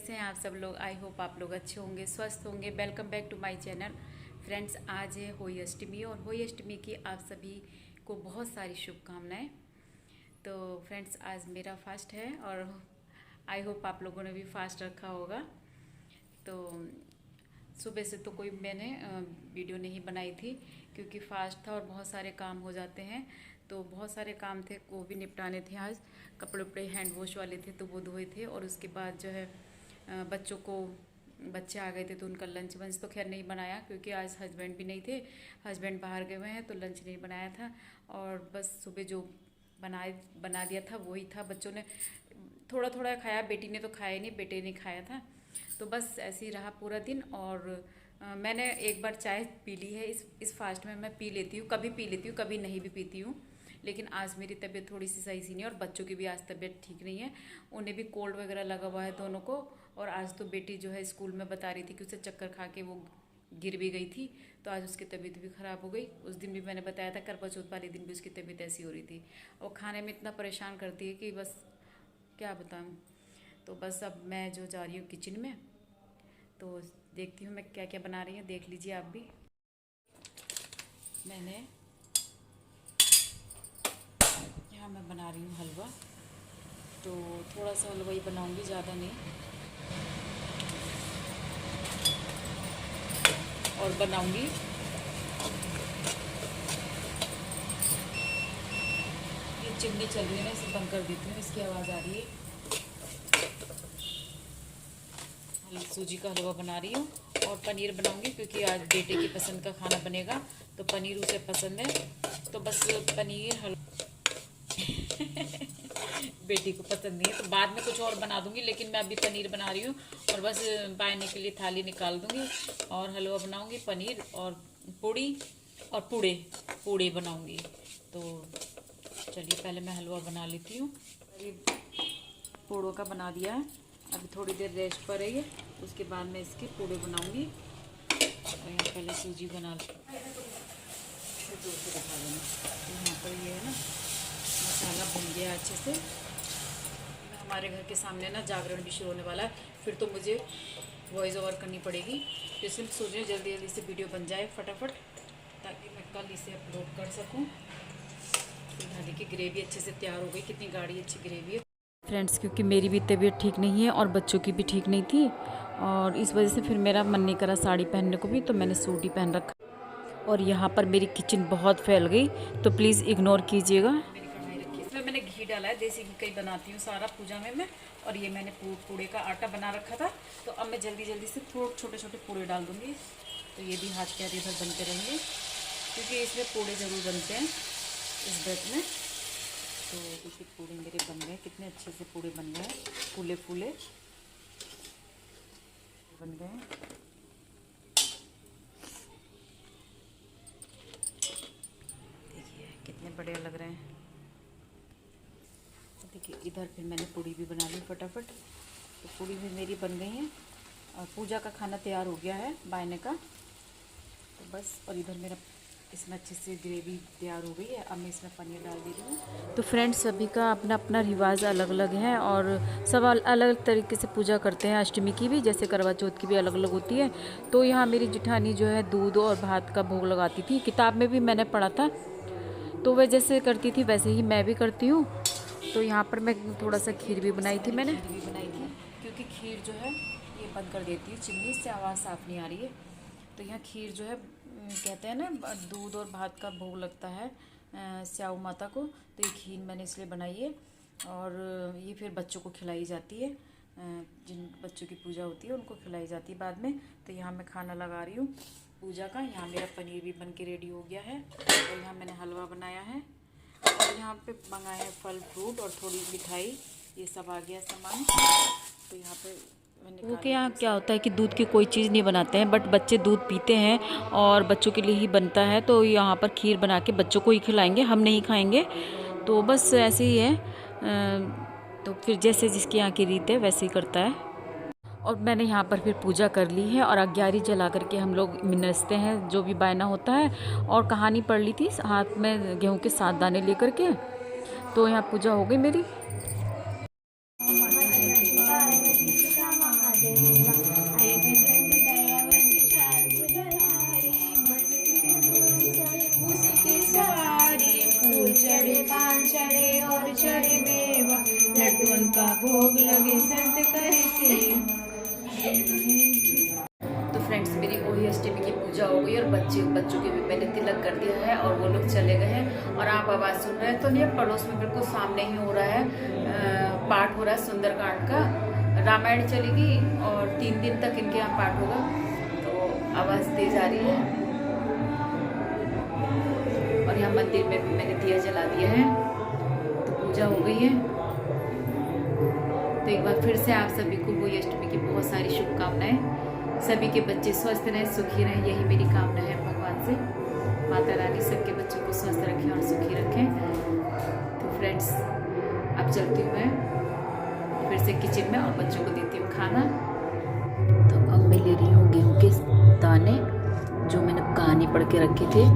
कैसे हैं आप सब लोग। आई होप आप लोग अच्छे होंगे, स्वस्थ होंगे। Welcome back to my channel. Friends, आज है होली अष्टमी और होली अष्टमी की आप सभी को बहुत सारी शुभकामनाएं। तो फ्रेंड्स, आज मेरा फास्ट है और आई होप आप लोगों ने भी फास्ट रखा होगा। तो सुबह से तो कोई मैंने वीडियो नहीं बनाई थी क्योंकि फास्ट था और बहुत सारे काम हो जाते हैं। तो बहुत सारे काम थे वो भी निपटाने थे। आज कपड़े उपड़े हैंड वॉश वाले थे तो वो धोए थे और उसके बाद जो है बच्चे आ गए थे तो उनका लंच वंच तो खैर नहीं बनाया क्योंकि आज हस्बैंड भी नहीं थे। हस्बैंड बाहर गए हुए हैं तो लंच नहीं बनाया था और बस सुबह जो बना दिया था वही था। बच्चों ने थोड़ा थोड़ा खाया, बेटी ने तो खाया नहीं, बेटे ने खाया था। तो बस ऐसे ही रहा पूरा दिन। और मैंने एक बार चाय पी ली है। इस फास्ट में मैं पी लेती हूँ, कभी पी लेती हूँ, कभी नहीं भी पीती हूँ। लेकिन आज मेरी तबीयत थोड़ी सी सही सी नहीं है और बच्चों की भी आज तबीयत ठीक नहीं है। उन्हें भी कोल्ड वगैरह लगा हुआ है दोनों को। और आज तो बेटी जो है स्कूल में बता रही थी कि उसे चक्कर खा के वो गिर भी गई थी। तो आज उसकी तबीयत भी ख़राब हो गई। उस दिन भी मैंने बताया था, करवा चौथ वाले दिन भी उसकी तबीयत ऐसी हो रही थी। और खाने में इतना परेशान करती है कि बस क्या बताऊँ। तो बस अब मैं जो जा रही हूँ किचन में, तो देखती हूँ मैं क्या क्या बना रही हूँ, देख लीजिए आप भी। यहाँ मैं बना रही हूँ हलवा। तो थोड़ा सा हलवा ही बनाऊँगी, ज़्यादा नहीं। और बनाऊँगी ये चिमनी चल रही है ना, इसे बंद कर देती हूँ, इसकी आवाज़ आ रही है। सूजी का हलवा बना रही हूँ और पनीर बनाऊंगी क्योंकि आज बेटे की पसंद का खाना बनेगा। तो पनीर उसे पसंद है तो बस पनीर हलवा बेटी को पसंद नहीं है तो बाद में कुछ और बना दूंगी। लेकिन मैं अभी पनीर बना रही हूँ और बस पाने के लिए थाली निकाल दूंगी और हलवा बनाऊंगी, पनीर और पूड़ी और पूड़े बनाऊंगी। तो चलिए पहले मैं हलवा बना लेती हूँ। पूड़ों का बना दिया है, अभी थोड़ी देर रेस्ट पर है ये, उसके बाद मैं इसके पूड़े बनाऊंगी। और यहाँ पहले सूजी बना ली, दूर से दिखा देना। तो यहाँ पर ये है ना, मसाला भुन गया अच्छे से। हमारे घर के सामने ना जागरण भी शुरू होने वाला है, फिर तो मुझे वॉइस ओवर करनी पड़ेगी। तो इसलिए सोच रही हूँ जल्दी जल्दी से वीडियो बन जाए फटाफट, ताकि मैं कल इसे अपलोड कर सकूँ। तो देखिए ग्रेवी अच्छे से तैयार हो गई, कितनी गाढ़ी अच्छी ग्रेवी है फ्रेंड्स। क्योंकि मेरी भी तबीयत ठीक नहीं है और बच्चों की भी ठीक नहीं थी और इस वजह से फिर मेरा मन नहीं करा साड़ी पहनने को भी, तो मैंने सूट ही पहन रखा। और यहाँ पर मेरी किचन बहुत फैल गई तो प्लीज़ इग्नोर कीजिएगा। मेरी कढ़ाई रखी है, इसमें मैंने घी डाला है, देसी घी का ही बनाती हूँ सारा पूजा में मैं। और ये मैंने पूड़े का आटा बना रखा था, तो अब मैं जल्दी जल्दी से थोड़े छोटे छोटे पूड़े डाल दूँगी। तो ये भी हाथ के हाथ इधर बनते रहेंगे क्योंकि इसमें पूड़े ज़रूर बनते हैं इस व्रत में। तो देखिए पूड़े मेरे बन गए, कितने अच्छे से पूड़े बन गए, फूले फूले बन गए। देखिए कितने बढ़िया लग रहे हैं। देखिए इधर फिर मैंने पूड़ी भी बना ली फटाफट। तो पूड़ी भी मेरी बन गई है और पूजा का खाना तैयार हो गया है बायने का। तो बस, और इधर मेरा इसमें अच्छे से ग्रेवी तैयार हो गई है। अब मैं इसमें पनीर डाल दे रही हूँ। तो फ्रेंड्स, सभी का अपना अपना रिवाज अलग अलग है और सब अलग अलग तरीके से पूजा करते हैं। अष्टमी की भी, जैसे करवा चौथ की भी अलग अलग होती है। तो यहाँ मेरी जिठानी जो है दूध और भात का भोग लगाती थी, किताब में भी मैंने पढ़ा था। तो वह जैसे करती थी वैसे ही मैं भी करती हूँ। तो यहाँ पर मैं थोड़ा सा खीर भी बनाई थी, मैंने खीर भी बनाई थी क्योंकि खीर जो है ये बंद कर देती है चिमनी से, आवाज़ साफ नहीं आ रही है। तो यहाँ खीर जो है कहते हैं ना, दूध और भात का भोग लगता है स्याऊ माता को। तो ये खीर मैंने इसलिए बनाई है और ये फिर बच्चों को खिलाई जाती है। जिन बच्चों की पूजा होती है उनको खिलाई जाती है बाद में। तो यहाँ मैं खाना लगा रही हूँ पूजा का। यहाँ मेरा पनीर भी बन के रेडी हो गया है और यहाँ मैंने हलवा बनाया है और यहाँ पे मंगाए हैं फल फ्रूट और थोड़ी मिठाई, ये सब आ गया सामान। तो यहाँ पे वो के यहाँ क्या होता है कि दूध की कोई चीज़ नहीं बनाते हैं, बट बच्चे दूध पीते हैं और बच्चों के लिए ही बनता है। तो यहाँ पर खीर बना के बच्चों को ही खिलाएंगे, हम नहीं खाएंगे। तो बस ऐसे ही है। तो फिर जैसे जिसके यहाँ की रीत है वैसे ही करता है। और मैंने यहाँ पर फिर पूजा कर ली है और अग्यारी जला करके हम लोग मिनसते हैं जो भी बायना होता है। और कहानी पढ़ ली थी हाथ में गेहूँ के 7 दाने लेकर के। तो यहाँ पूजा हो गई मेरी। का भोग लगे संत करते। तो फ्रेंड्स मेरी वही अष्टमी की पूजा हो गई और बच्चों के भी मैंने तिलक कर दिया है और वो लोग चले गए हैं। और आप आवाज़ सुन रहे हैं तो ये पड़ोस में बिल्कुल सामने ही हो रहा है, पाठ हो रहा है सुंदरकांड का। रामायण चलेगी और 3 दिन तक इनके यहाँ पाठ होगा, तो आवाज़ तेज आ रही है। और यहाँ मंदिर में भी मैंने दिया जला दिया है, तो पूजा हो गई है। तो एक बार फिर से आप सभी को वही अष्टमी की बहुत सारी शुभकामनाएं। सभी के बच्चे स्वस्थ रहें, सुखी रहें, यही मेरी कामना है भगवान से। माता रानी सबके बच्चों को स्वस्थ रखें और सुखी रखें। तो फ्रेंड्स अब चलती हूँ मैं फिर से किचन में और बच्चों को देती हूँ खाना। तो अब मैं ले रही हूँ गेहूँ के दाने जो मैंने कहानी पढ़ के रखे थे,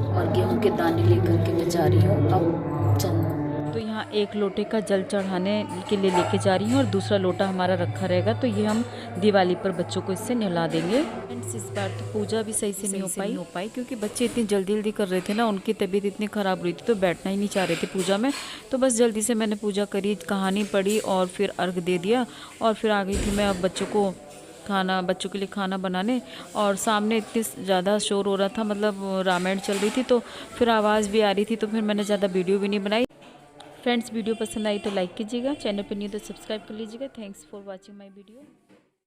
और गेहूँ के दाने लेकर के मैं जा रही हूँ अब चंद। तो यहाँ 1 लोटे का जल चढ़ाने के लिए लेके जा रही हूँ और दूसरा लोटा हमारा रखा रहेगा, तो ये हम दिवाली पर बच्चों को इससे नहला देंगे। फ्रेंड्स इस बार तो पूजा भी सही से नहीं हो पाई क्योंकि बच्चे इतनी जल्दी कर रहे थे ना, उनकी तबीयत इतनी ख़राब रही थी तो बैठना ही नहीं चाह रहे थे पूजा में। तो बस जल्दी से मैंने पूजा करी, कहानी पढ़ी और फिर अर्घ दे दिया और फिर आ गई थी मैं अब बच्चों के लिए खाना बनाने। और सामने इतनी ज़्यादा शोर हो रहा था, मतलब रामायण चल रही थी, तो फिर आवाज़ भी आ रही थी, तो फिर मैंने ज़्यादा वीडियो भी नहीं बनाई। फ्रेंड्स वीडियो पसंद आई तो लाइक कीजिएगा, चैनल पर न्यू तो सब्सक्राइब कर लीजिएगा। Thanks for watching my video.